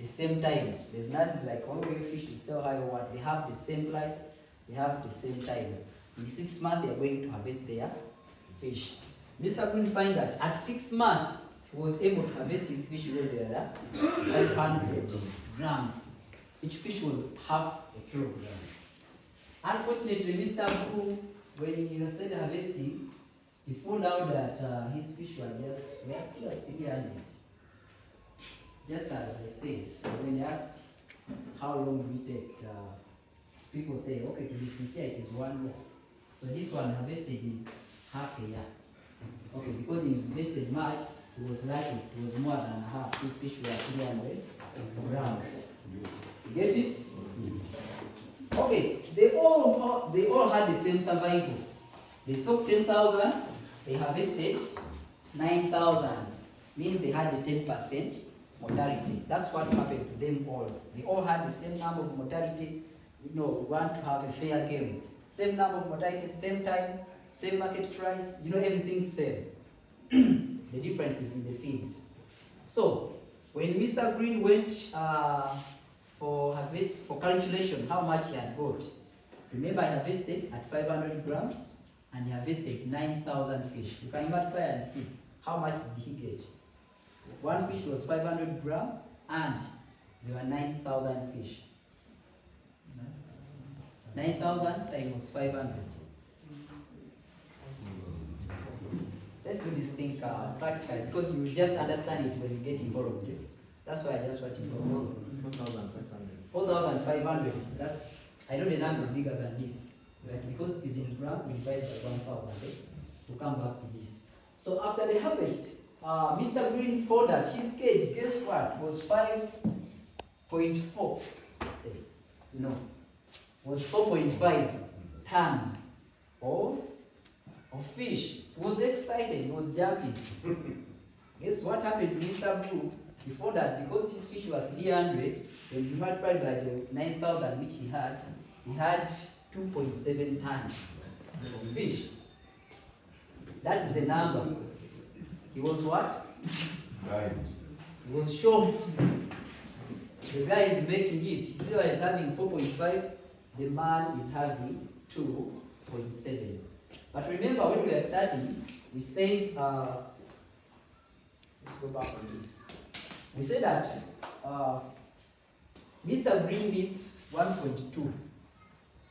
the same time. There's not like one way fish to sell high or what. They have the same price, they have the same time. In 6 months, they are going to harvest their fish. Mr. Green find that at 6 months, he was able to harvest his fish when they were 500 grams. Each fish was half a kilogram. Unfortunately, Mr. Blue, when he started harvesting, he found out that his fish were still at 300. Just as I said, when he asked how long will it take, people say, okay, to be sincere, it is 1 year. So this one harvested in half a year. Okay, because he invested much, he was lucky, it was more than half. His fish were 300 grams. You get it? Okay, they all had the same survival. They sold 10,000, they harvested 9,000, meaning they had a 10% mortality. That's what happened to them all. They all had the same number of mortality. We want to have a fair game. Same number of mortality, same time, same market price, everything's same. The difference is in the feeds. So, when Mr. Green went for calculation how much he had got, remember I harvested at 500 grams and he harvested 9,000 fish. You can multiply and see how much did he get. One fish was 500 grams and there were 9,000 fish. 9,000 times 500. Let's do this thing practically because you just understand it when you get involved. That's why I just want to know. 4,500. 4,500. I know the number is bigger than this. But because it is in gram, we divide by 1,000. We'll come back to this. So after the harvest, Mr. Green found that his cage, guess what, was 5.4. No. Was 4.5 tons of fish. He was excited, he was jumping. Guess what happened to Mr. Blue? Before that, because his fish were 300, when you multiplied by the 9,000 which he had 2.7 tons of fish. That's the number. He was what? Right. He was shocked. The guy is making it. He's having 4.5. The man is having 2.7. But remember when we are starting, we said, let's go back on this. We said that Mr. Green needs 1.2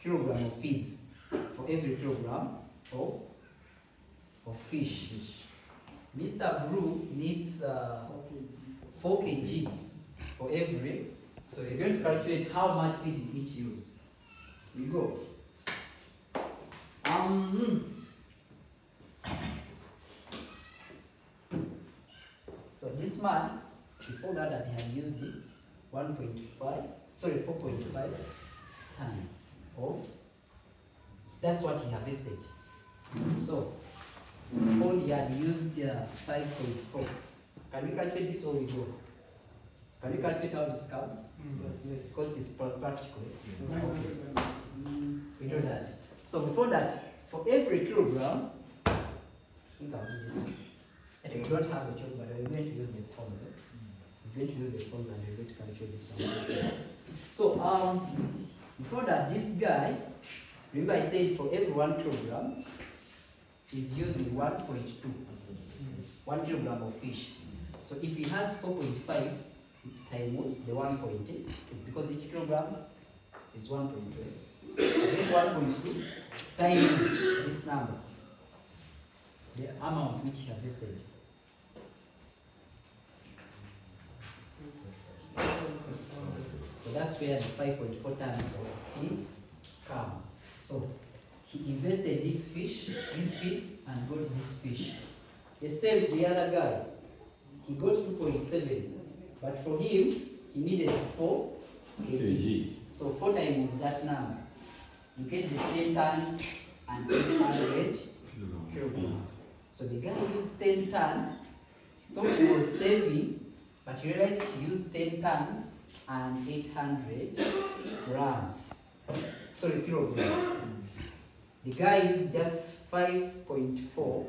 kilogram of feeds for every kilogram of fish. Mr. Blue needs 4 kg for every. So we're going to calculate how much feed we each use. We go. So this man, before that he had used 4.5 tons of. That's what he harvested. So all he had used 5.4. Can we calculate this or we go? Can we calculate how this comes? Because it's practical. Okay. We do that. So before that, for every kilogram, I think I'll do this. And we don't have a joke, but we're going to use the phones. We're going to use the phones and we're going to calculate this one. So before that, this guy, remember I said for every 1 kilogram, is using 1.2. 1 kilogram of fish. So if he has 4.5 times the 1.2, because each kilogram is 1.2. Then 1.2 times this number, the amount which he harvested. So that's where the 5.4 tons of feeds come. So he invested this fish, these feeds, and got this fish. The same the other guy, he got 2.7, but for him, he needed 4 kg. So 4 times that number. You get the 10 tons and 800 kilograms. So the guy used 10 tons, thought he was saving, but he realized he used 10 tons and 800 grams. Sorry, kilograms. The guy used just 5.4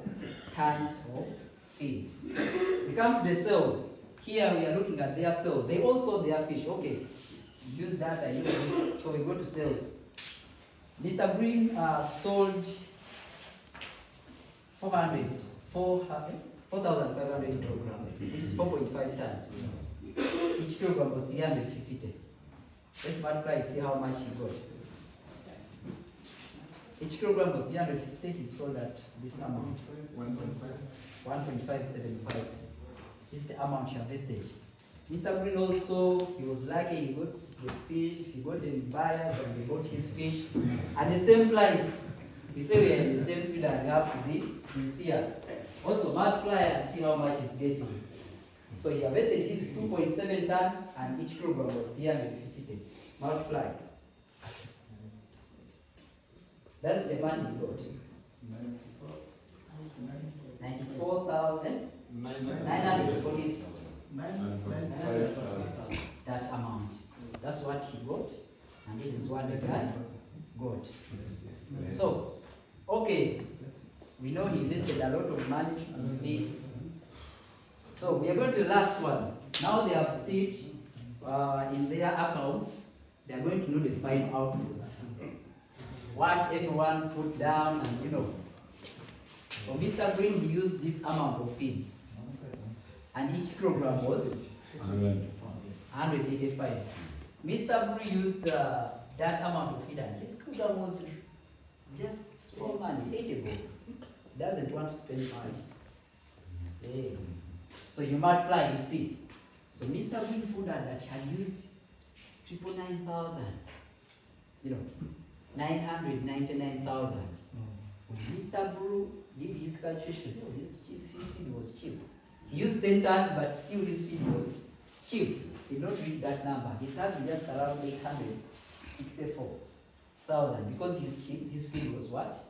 tons of feeds. We come to the sales. Here we are looking at their sales. They all sold their fish. Okay, use that, I use this. So we go to sales. Mr. Green sold 4,500 kilograms, which is 4.5 tons. Each kilogram was 350. Let's multiply, see how much he got. Each kilogram of 350, he sold at this amount. 1.575. This is the amount he invested. Mr. Green also, he was lucky, he got the fish, he got the buyers, and they bought his fish at the same price. We say we are in the same field and we have to be sincere. Also multiply and see how much he's getting. So he invested his 2.7 tons and each kilogram was 350. Multiply. That's the money he got. 94,940. That amount. That's what he got, and this is what the guy got. So, okay, we know he invested a lot of money in feeds. So we are going to the last one. Now they have seen in their accounts, they are going to know the final outputs. What everyone put down, and you know. For Mr. Green, he used this amount of feeds, and each kilogram was 185. Mr. Blue used that amount of feed, and his kilogram was just small money, 80 bob. Doesn't want to spend much. Yeah. So you multiply, you see. So Mr. Green found out that he had used 999,000. You know, 999,000. When Mr. Blue did his calculation, oh, his feed was cheap. He used 10 tons, but still his feed was cheap. He did not reach that number. He started just around 864,000 because his feed was what?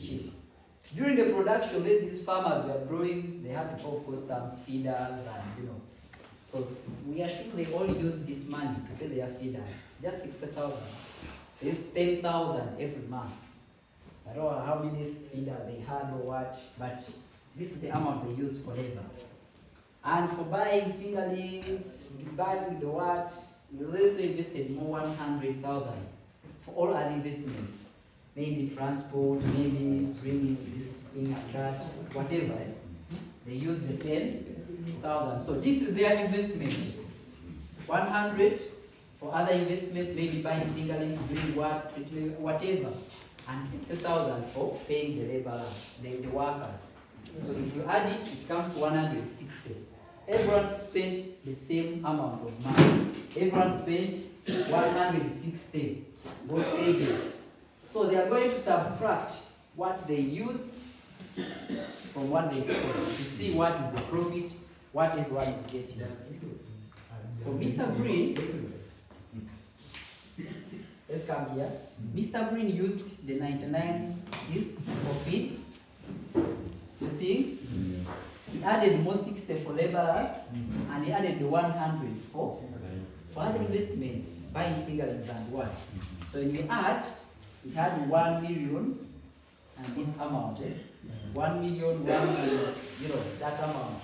Cheap. During the production, when these farmers were growing, they had to go for some feeders and you know. So we are sure they all used this money to pay their feeders. Just 60,000. They used 10,000 every month. I don't know how many feeders they had or what, but this is the amount they used for labor. And for buying fingerlings, buying the what, we also invested more 100,000 for all other investments. Maybe transport, maybe bringing this thing like that, whatever. They use the 10,000. So this is their investment. 100 for other investments, maybe buying fingerlings, doing what, whatever. And 60,000 for paying the laborers, the workers. So if you add it, it comes to 160. Everyone spent the same amount of money. Everyone spent 160, both pages. So they are going to subtract what they used from what they sold to see what is the profit, what everyone is getting. So Mr. Green, let's come here. Mr. Green used the 99 is for feeds. You see? He added more 60 for laborers and he added the 100 for other investments, buying fingerlings and what. So when you add, he had 1 million and this amount, 1 million, you know, that amount,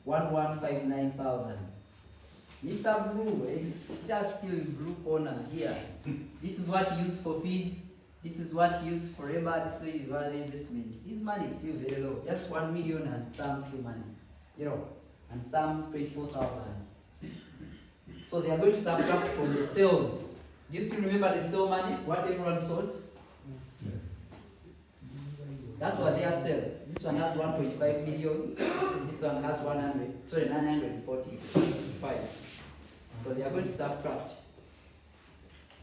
1,159,000. Mr. Blue is just still blue owner here. This is what he used for feeds. This is what he used for labor. This is what investment. His money is still very low, just 1 million and some few money, you know, and some 24,000. So they are going to subtract from the sales. Do you still remember the sale money? What everyone sold? Yes. That's what they are selling. This one has 1.5 million. This one has 945. So they are going to subtract.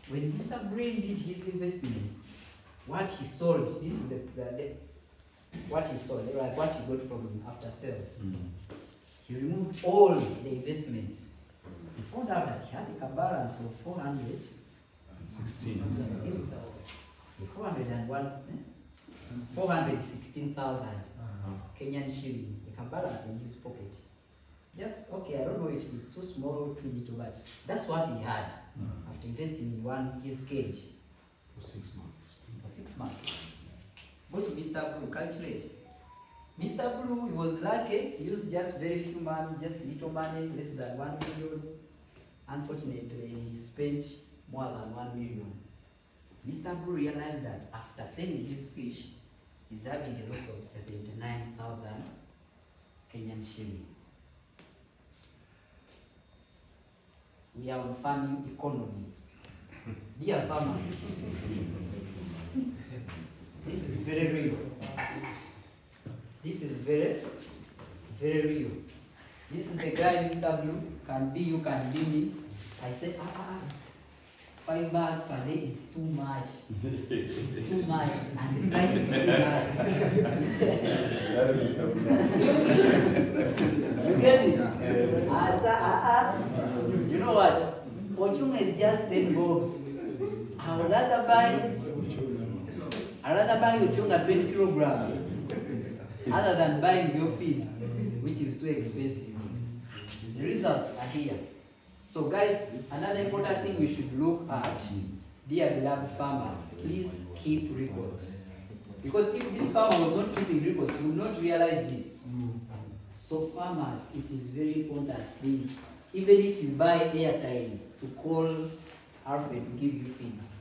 When Mr. Green did his investments, what he sold, this is what he sold, like what he got from after sales. He removed all the investments. He found out that he had a balance of 416,000 Kenyan shilling, a balance in his pocket. Just, okay, I don't know if it's too small or too little, but that's what he had after investing in his cage. For 6 months. For 6 months. Go to Mr. Blue, calculate. Mr. Blue, he was lucky. He used just very few money, just little money, less than 1 million. Unfortunately, he spent more than 1 million. Mr. Blue realized that after selling his fish, he's having a loss of 79,000 Kenyan shilling. We are on farming economy. Dear farmers, this is very real. This is very, very real. This is the guy, Mr. Blue. Can be you, can be me. I said, $5 per day is too much. It's too much, and the price is too high. You get it? I said, you know what? Fortuna is just 10 bobs. I would rather buy your chunga 20 kilograms other than buying your feed, which is too expensive. The results are here. So guys, another important thing we should look at, dear beloved farmers, please keep records. Because if this farmer was not keeping records, he would not realize this. So farmers, it is very important, please, even if you buy airtime to call Alfred to give you feeds,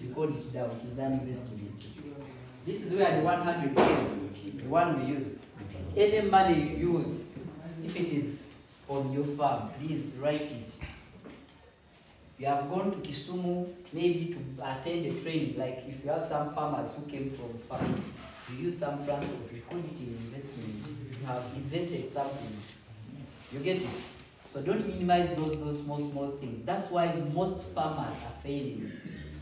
record it down, it is an investment. This is where the 100K, the one we used, any money you use, if it is on your farm, please write it. You have gone to Kisumu, maybe to attend a training, like if you have some farmers who came from farm, you use some transport, record it in investment. You have invested something. You get it? So don't minimize those small things. That's why most farmers are failing.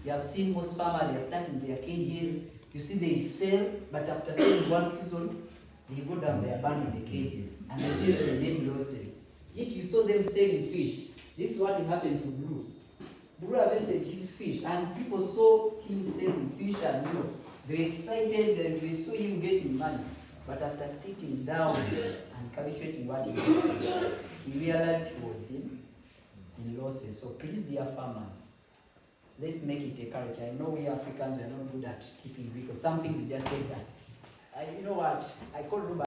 You have seen most farmers, they are starting their cages. You see they sell, but after selling one season, they go down, they abandon the cages, and they made losses. Yet you saw them selling fish. This is what happened to Blue. Blue harvested his fish, and people saw him selling fish, and they were excited, and they saw him getting money. But after sitting down and calculating what he did, he realized he was in losses. So please, dear farmers, let's make it a culture. I know we Africans, we are not good at keeping records. Some things you just take that. You know what? I called Ruba.